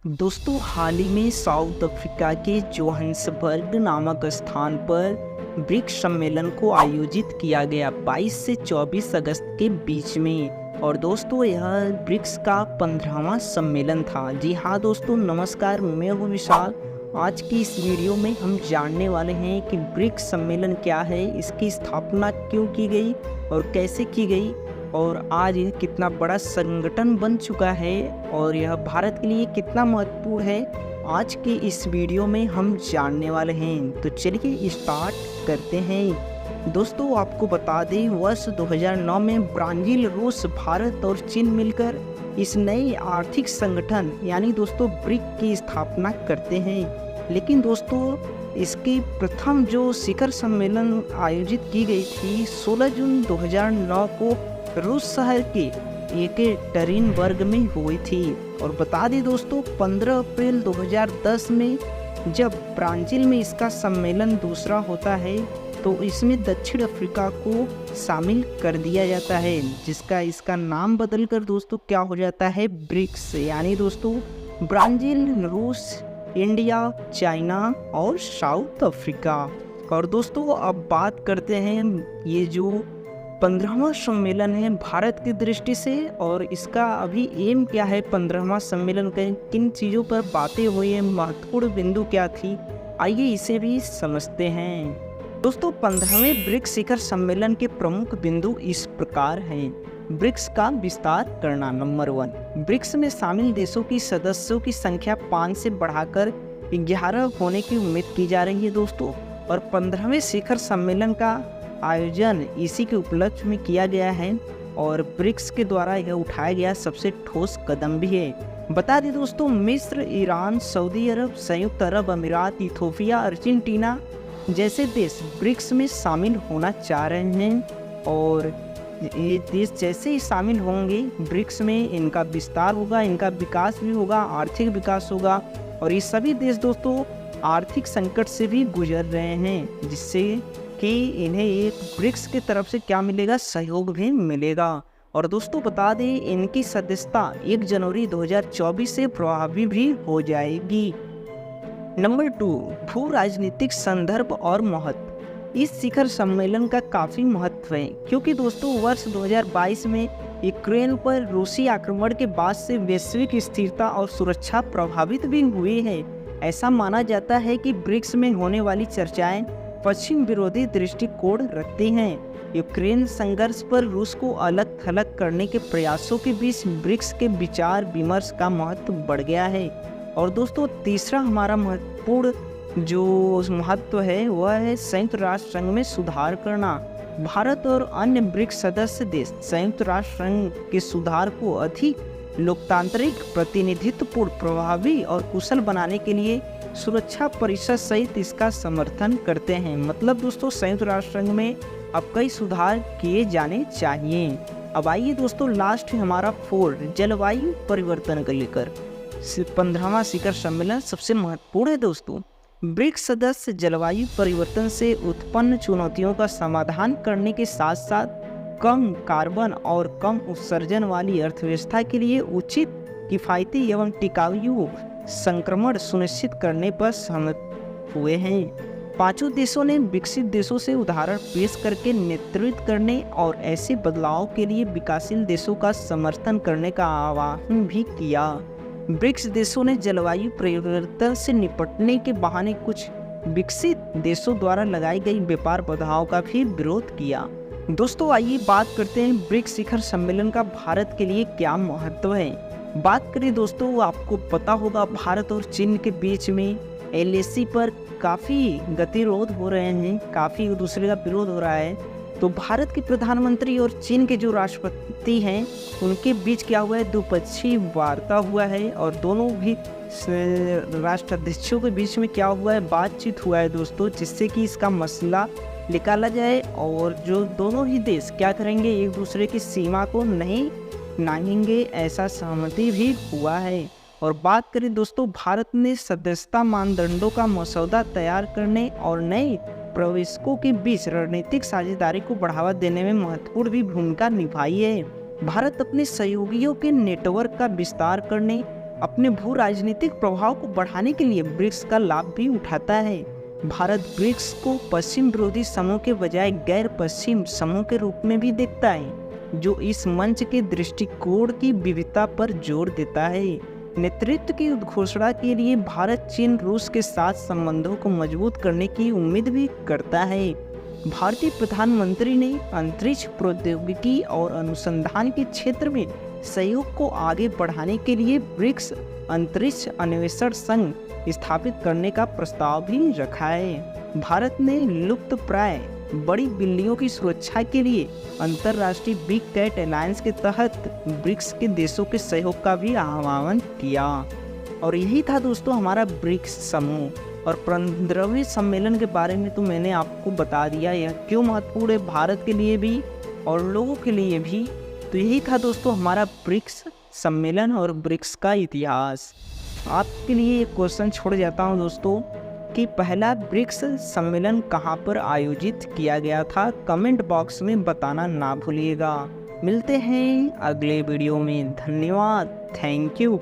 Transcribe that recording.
दोस्तों हाल ही में south Africa के जोहान्सबर्ग नामक स्थान पर ब्रिक्स सम्मेलन को आयोजित किया गया 22 से 24 अगस्त के बीच में। और दोस्तों यह ब्रिक्स का 15वां सम्मेलन था। जी हाँ दोस्तों, नमस्कार, मैं हूँ विशाल। आज की इस वीडियो में हम जानने वाले हैं कि ब्रिक्स सम्मेलन क्या है, इसकी स्थापना क्यों की गई और कैसे की गई, और आज यह कितना बड़ा संगठन बन चुका है और यह भारत के लिए कितना महत्वपूर्ण है। आज के इस वीडियो में हम जानने वाले हैं। तो चलिए स्टार्ट करते हैं। दोस्तों आपको बता दें, वर्ष 2009 में ब्राज़ील, रूस, भारत और चीन मिलकर इस नए आर्थिक संगठन यानी दोस्तों ब्रिक की स्थापना करते हैं। लेकिन दोस्तों इसकी प्रथम जो शिखर सम्मेलन आयोजित की गई थी 16 जून 2009 को रूस शहर के येकेटेरिनबर्ग में हुई थी। और बता दें दोस्तों 15 अप्रैल 2010 में जब ब्राज़ील में इसका सम्मेलन दूसरा होता है तो इसमें दक्षिण अफ्रीका को शामिल कर दिया जाता है, जिसका इसका नाम बदलकर दोस्तों क्या हो जाता है, ब्रिक्स। यानी दोस्तों ब्राज़ील, रूस, इंडिया, चाइना और साउथ अफ्रीका। और दोस्तों अब बात करते हैं ये जो 15वां सम्मेलन है भारत की दृष्टि से, और इसका अभी एम क्या है, 15वां सम्मेलन के किन चीज़ों पर बातें हुई हैं, महत्वपूर्ण बिंदु क्या थी, आइए इसे भी समझते हैं। दोस्तों 15वें ब्रिक्स शिखर सम्मेलन के प्रमुख बिंदु इस प्रकार हैं। ब्रिक्स का विस्तार करना। नंबर 1, ब्रिक्स में शामिल देशों की सदस्यों की संख्या 5 से बढ़ाकर 11 होने की उम्मीद की जा रही है दोस्तों। और 15वें शिखर सम्मेलन का आयोजन इसी के उपलक्ष्य में किया गया है और ब्रिक्स के द्वारा यह उठाया गया सबसे ठोस कदम भी है। बता दें दोस्तों मिस्र, ईरान, सऊदी अरब, संयुक्त अरब अमीरात, इथोपिया, अर्जेंटीना जैसे देश ब्रिक्स में शामिल होना चाह रहे हैं। और ये देश जैसे ही शामिल होंगे ब्रिक्स में, इनका विस्तार होगा, इनका विकास भी होगा, आर्थिक विकास होगा। और ये सभी देश दोस्तों आर्थिक संकट से भी गुजर रहे हैं, जिससे कि इन्हें एक ब्रिक्स की तरफ से क्या मिलेगा, सहयोग भी मिलेगा। और दोस्तों बता दें इनकी सदस्यता 1 जनवरी 2024 से प्रभावी भी हो जाएगी। नंबर 2, भू राजनीतिक संदर्भ और महत्व। इस शिखर सम्मेलन का काफ़ी महत्व है क्योंकि दोस्तों वर्ष 2022 में यूक्रेन पर रूसी आक्रमण के बाद से वैश्विक स्थिरता और सुरक्षा प्रभावित भी हुई है। ऐसा माना जाता है कि ब्रिक्स में होने वाली चर्चाएं पश्चिम विरोधी दृष्टिकोण रखती हैं। यूक्रेन संघर्ष पर रूस को अलग थलग करने के प्रयासों के बीच ब्रिक्स के विचार विमर्श का महत्व बढ़ गया है। और दोस्तों तीसरा हमारा महत्वपूर्ण जो महत्व है वह है संयुक्त राष्ट्र संघ में सुधार करना। भारत और अन्य ब्रिक्स सदस्य देश संयुक्त राष्ट्र संघ के सुधार को अधिक लोकतांत्रिक, प्रतिनिधित्वपूर्ण, प्रभावी और कुशल बनाने के लिए सुरक्षा परिषद सहित इसका समर्थन करते हैं। मतलब दोस्तों संयुक्त राष्ट्र संघ में अब कई सुधार किए जाने चाहिए। अब आइए दोस्तों लास्ट हमारा 4, जलवायु परिवर्तन को लेकर 15वां शिखर सम्मेलन सबसे महत्वपूर्ण है दोस्तों। ब्रिक्स सदस्य जलवायु परिवर्तन से उत्पन्न चुनौतियों का समाधान करने के साथ साथ कम कार्बन और कम उत्सर्जन वाली अर्थव्यवस्था के लिए उचित, किफ़ायती एवं टिकाऊ संक्रमण सुनिश्चित करने पर सहमत हुए हैं। पांचों देशों ने विकसित देशों से उदाहरण पेश करके नेतृत्व करने और ऐसे बदलाव के लिए विकासशील देशों का समर्थन करने का आह्वान भी किया। ब्रिक्स देशों ने जलवायु परिवर्तन से निपटने के बहाने कुछ विकसित देशों द्वारा लगाई गई व्यापार बाधाओं का भी विरोध किया। दोस्तों आइए बात करते हैं ब्रिक्स शिखर सम्मेलन का भारत के लिए क्या महत्व है। बात करें दोस्तों, आपको पता होगा भारत और चीन के बीच में LAC पर काफ़ी गतिरोध हो रहे हैं, काफ़ी एक दूसरे का विरोध हो रहा है। तो भारत के प्रधानमंत्री और चीन के जो राष्ट्रपति हैं उनके बीच क्या हुआ है, द्विपक्षीय वार्ता हुआ है और दोनों भी राष्ट्राध्यक्षों के बीच में क्या हुआ है, बातचीत हुआ है दोस्तों, जिससे कि इसका मसला निकाला जाए और जो दोनों ही देश क्या करेंगे, एक दूसरे की सीमा को नहीं नांगेंगे, ऐसा सहमति भी हुआ है। और बात करें दोस्तों, भारत ने सदस्यता मानदंडों का मसौदा तैयार करने और नए प्रवेशकों के बीच रणनीतिक साझेदारी को बढ़ावा देने में महत्वपूर्ण भी भूमिका निभाई है। भारत अपने सहयोगियों के नेटवर्क का विस्तार करने अपने भू राजनीतिक प्रभाव को बढ़ाने के लिए ब्रिक्स का लाभ भी उठाता है। भारत ब्रिक्स को पश्चिम विरोधी समूह के बजाय गैर पश्चिम समूह के रूप में भी देखता है, जो इस मंच के दृष्टिकोण की विविधता पर जोर देता है। नेतृत्व की उद्घोषणा के लिए भारत चीन रूस के साथ संबंधों को मजबूत करने की उम्मीद भी करता है। भारतीय प्रधानमंत्री ने अंतरिक्ष प्रौद्योगिकी और अनुसंधान के क्षेत्र में सहयोग को आगे बढ़ाने के लिए ब्रिक्स अंतरिक्ष अन्वेषण संघ स्थापित करने का प्रस्ताव भी रखा है। भारत ने लुप्तप्राय बड़ी बिल्लियों की सुरक्षा के लिए अंतर्राष्ट्रीय बिग कैट अलायंस के तहत ब्रिक्स के देशों के सहयोग का भी आह्वान किया। और यही था दोस्तों हमारा ब्रिक्स समूह। और 15वें सम्मेलन के बारे में तो मैंने आपको बता दिया, यह क्यों महत्वपूर्ण है भारत के लिए भी और लोगों के लिए भी। तो यही था दोस्तों हमारा ब्रिक्स सम्मेलन और ब्रिक्स का इतिहास। आपके लिए एक क्वेश्चन छोड़ जाता हूं दोस्तों कि पहला ब्रिक्स सम्मेलन कहां पर आयोजित किया गया था। कमेंट बॉक्स में बताना ना भूलिएगा। मिलते हैं अगले वीडियो में। धन्यवाद। Thank you.